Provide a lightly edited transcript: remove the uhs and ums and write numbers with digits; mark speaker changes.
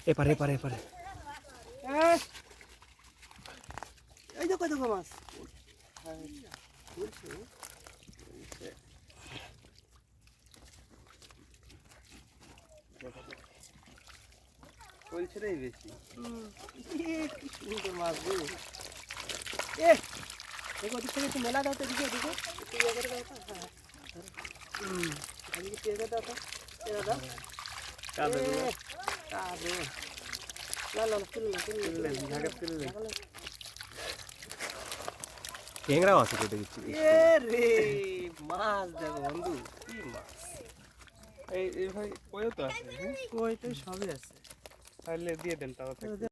Speaker 1: এপারে এপারে এপারে
Speaker 2: এই দেখো দেখো মাছ বলছে রে বেশি কি সুন্দর মাছ গো দেখো ওদিক থেকে একটু মেলা দাও তো এদিকে দেখো একটু ইয়ে করে দাও তো এদিকে পেয়ে দাও তো পেয়ে দাও কাঁদে কাঁদে না না তুললে ঝাঁকে তুললে
Speaker 1: ট্যাংরাও আছে কেটে দিচ্ছি
Speaker 2: রে মাছ দেখো বন্ধু কি মাছ
Speaker 3: এই ভাই কইও তো আছে
Speaker 2: কই তো সবই আছে
Speaker 3: তাহলে দিয়ে দেন তাড়াতাড়ি